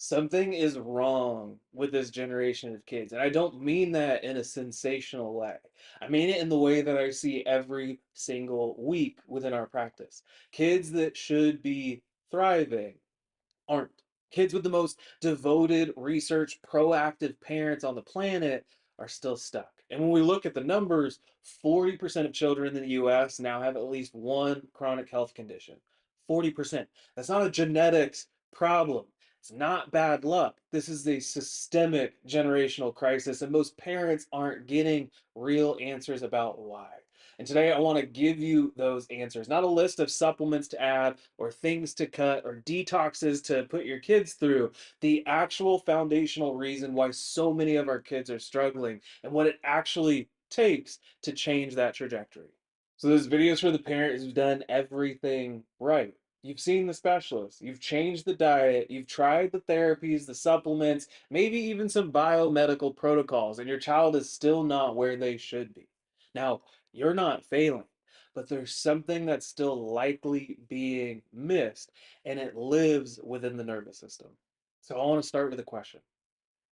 Something is wrong with this generation of kids. And I don't mean that in a sensational way. I mean it in the way that I see every single week within our practice. Kids that should be thriving aren't. Kids with the most devoted, research, proactive parents on the planet are still stuck. And when we look at the numbers, 40% of children in the US now have at least one chronic health condition. 40%. That's not a genetics problem. It's not bad luck. This is a systemic generational crisis, and most parents aren't getting real answers about why. And today I want to give you those answers, not a list of supplements to add or things to cut or detoxes to put your kids through. The actual foundational reason why so many of our kids are struggling and what it actually takes to change that trajectory. So this video is for the parent who's done everything right. You've seen the specialist, you've changed the diet, you've tried the therapies, the supplements, maybe even some biomedical protocols, and your child is still not where they should be. Now, you're not failing, but there's something that's still likely being missed, and it lives within the nervous system. So I want to start with a question.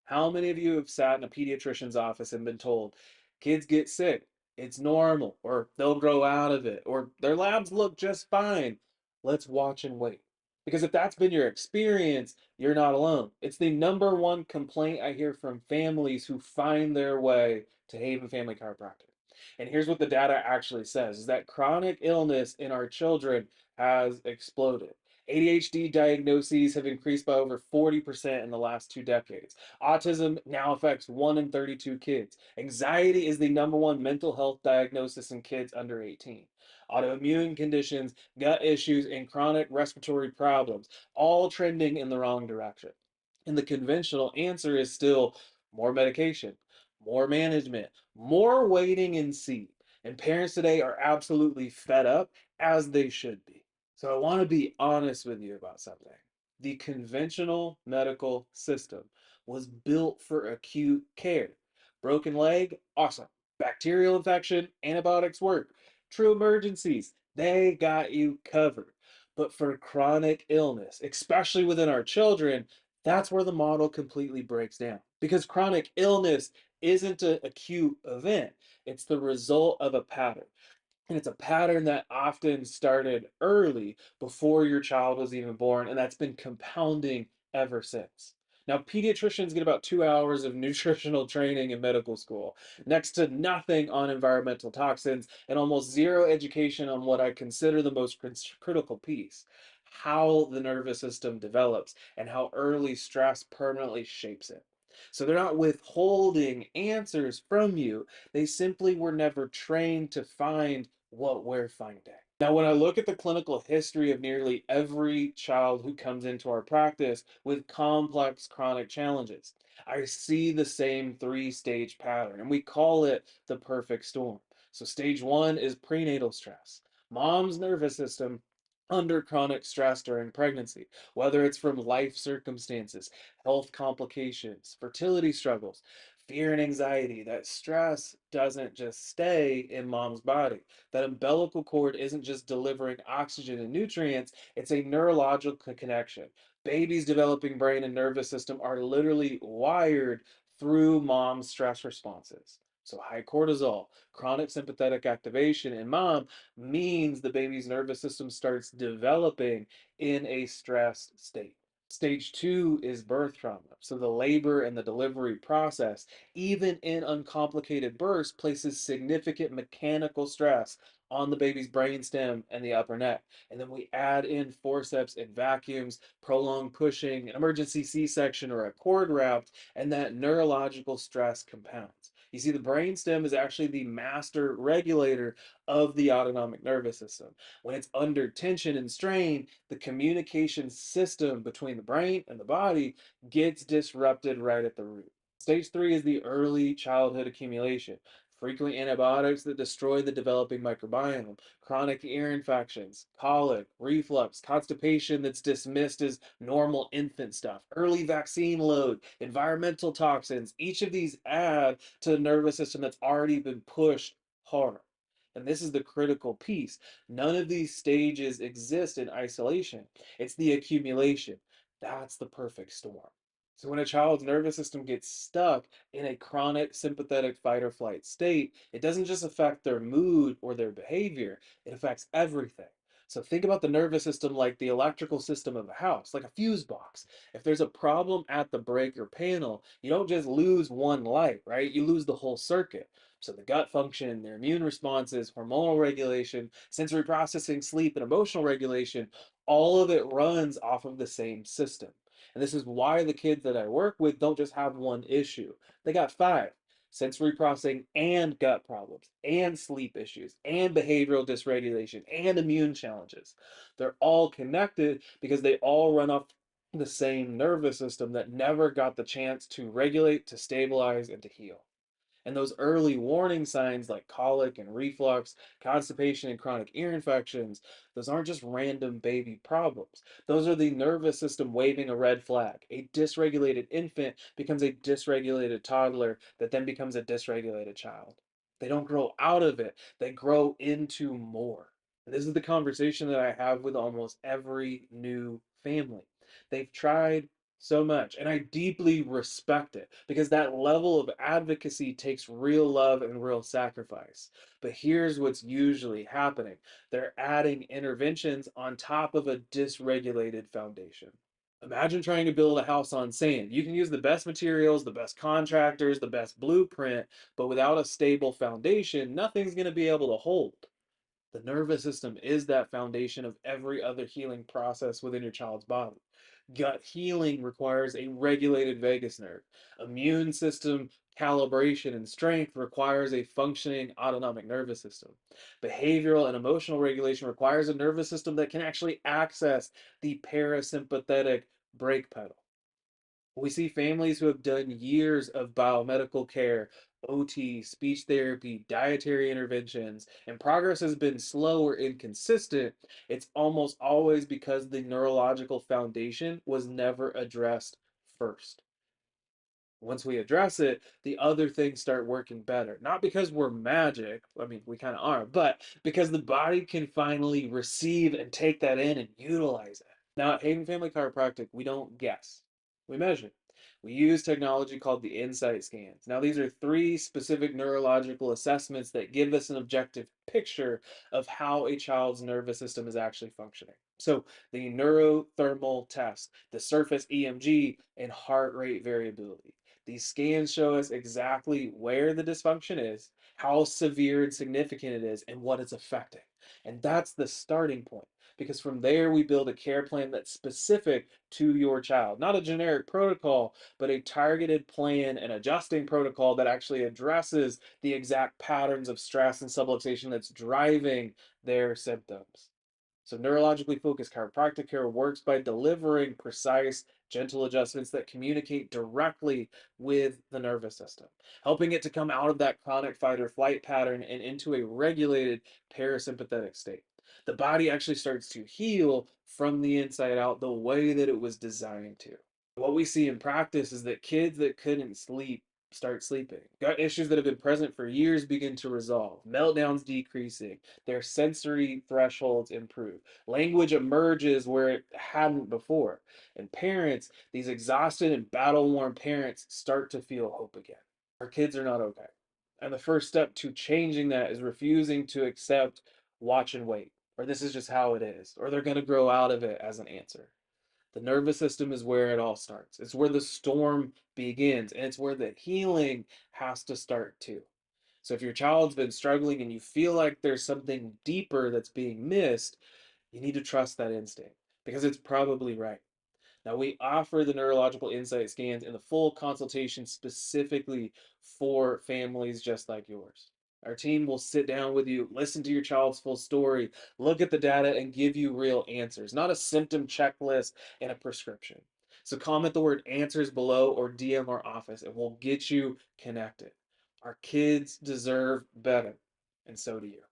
How many of you have sat in a pediatrician's office and been told, kids get sick, it's normal, or they'll grow out of it, or their labs look just fine? Let's watch and wait. Because if that's been your experience, you're not alone. It's the number one complaint I hear from families who find their way to Haven Family Chiropractic. And here's what the data actually says is that chronic illness in our children has exploded. ADHD diagnoses have increased by over 40% in the last 2 decades. Autism now affects 1 in 32 kids. Anxiety is the number one mental health diagnosis in kids under 18. Autoimmune conditions, gut issues, and chronic respiratory problems, all trending in the wrong direction. And the conventional answer is still more medication, more management, more waiting and see. And parents today are absolutely fed up, as they should be. So I want to be honest with you about something. The conventional medical system was built for acute care. Broken leg, awesome. Bacterial infection, antibiotics work. True emergencies, they got you covered. But for chronic illness, especially within our children, that's where the model completely breaks down. Because chronic illness isn't an acute event, it's the result of a pattern. And it's a pattern that often started early before your child was even born, and that's been compounding ever since. Now, pediatricians get about 2 hours of nutritional training in medical school, next to nothing on environmental toxins, and almost zero education on what I consider the most critical piece: how the nervous system develops and how early stress permanently shapes it. So they're not withholding answers from you, they simply were never trained to find what we're finding. Now, when I look at the clinical history of nearly every child who comes into our practice with complex chronic challenges, I see the same three-stage pattern, and we call it the perfect storm. So, stage one is prenatal stress. Mom's nervous system under chronic stress during pregnancy, whether it's from life circumstances, health complications, fertility struggles, fear and anxiety. That stress doesn't just stay in mom's body. That umbilical cord isn't just delivering oxygen and nutrients, it's a neurological connection. Babies' developing brain and nervous system are literally wired through mom's stress responses. So, high cortisol, chronic sympathetic activation in mom means the baby's nervous system starts developing in a stressed state. Stage two is birth trauma. So the labor and the delivery process, even in uncomplicated births, places significant mechanical stress on the baby's brainstem and the upper neck. And then we add in forceps and vacuums, prolonged pushing, an emergency C-section, or a cord wrapped, and that neurological stress compounds. You see, the brainstem is actually the master regulator of the autonomic nervous system. When it's under tension and strain, the communication system between the brain and the body gets disrupted right at the root. Stage three is the early childhood accumulation. Frequent antibiotics that destroy the developing microbiome, chronic ear infections, colic, reflux, constipation that's dismissed as normal infant stuff, early vaccine load, environmental toxins. Each of these add to the nervous system that's already been pushed hard. And this is the critical piece. None of these stages exist in isolation. It's the accumulation. That's the perfect storm. So when a child's nervous system gets stuck in a chronic sympathetic fight or flight state, it doesn't just affect their mood or their behavior, it affects everything. So think about the nervous system like the electrical system of a house, like a fuse box. If there's a problem at the breaker panel, you don't just lose one light, right? You lose the whole circuit. So the gut function, their immune responses, hormonal regulation, sensory processing, sleep, and emotional regulation, all of it runs off of the same system. And this is why the kids that I work with don't just have one issue. They got five: sensory processing and gut problems, and sleep issues, and behavioral dysregulation, and immune challenges. They're all connected because they all run off the same nervous system that never got the chance to regulate, to stabilize, and to heal. And those early warning signs like colic and reflux, constipation and chronic ear infections, those aren't just random baby problems. Those are the nervous system waving a red flag. A dysregulated infant becomes a dysregulated toddler that then becomes a dysregulated child. They don't grow out of it, they grow into more. And this is the conversation that I have with almost every new family. They've tried so much. And I deeply respect it because that level of advocacy takes real love and real sacrifice. But here's what's usually happening: they're adding interventions on top of a dysregulated foundation. Imagine trying to build a house on sand. You can use the best materials, the best contractors, the best blueprint, but without a stable foundation, nothing's going to be able to hold. The nervous system is that foundation of every other healing process within your child's body. Gut healing requires a regulated vagus nerve. Immune system calibration and strength requires a functioning autonomic nervous system. Behavioral and emotional regulation requires a nervous system that can actually access the parasympathetic brake pedal. We see families who have done years of biomedical care, OT, speech therapy, dietary interventions, and progress has been slow or inconsistent. It's almost always because the neurological foundation was never addressed first. Once we address it, the other things start working better. Not because we're magic, I mean, we kind of are, but because the body can finally receive and take that in and utilize it. Now, at Haven Family Chiropractic, we don't guess, we measure. We use technology called the insight scans. Now, these are three specific neurological assessments that give us an objective picture of how a child's nervous system is actually functioning. So, the neurothermal test, the surface EMG, and heart rate variability. These scans show us exactly where the dysfunction is, how severe and significant it is, and what it's affecting. And that's the starting point, because from there we build a care plan that's specific to your child. Not a generic protocol, but a targeted plan and adjusting protocol that actually addresses the exact patterns of stress and subluxation that's driving their symptoms. So, neurologically focused chiropractic care works by delivering precise, gentle adjustments that communicate directly with the nervous system, helping it to come out of that chronic fight or flight pattern and into a regulated parasympathetic state. The body actually starts to heal from the inside out the way that it was designed to. What we see in practice is that kids that couldn't sleep start sleeping. Gut issues that have been present for years begin to resolve. Meltdowns decreasing. Their sensory thresholds improve. Language emerges where it hadn't before. And parents, these exhausted and battle worn parents, start to feel hope again. Our kids are not okay. And the first step to changing that is refusing to accept watch and wait, or this is just how it is, or they're going to grow out of it as an answer. The nervous system is where it all starts. It's where the storm begins, and it's where the healing has to start too. So if your child's been struggling and you feel like there's something deeper that's being missed, you need to trust that instinct because it's probably right. Now, we offer the neurological insight scans in the full consultation specifically for families just like yours. Our team will sit down with you, listen to your child's full story, look at the data, and give you real answers, not a symptom checklist and a prescription. So, comment the word answers below or DM our office, and we'll get you connected. Our kids deserve better, and so do you.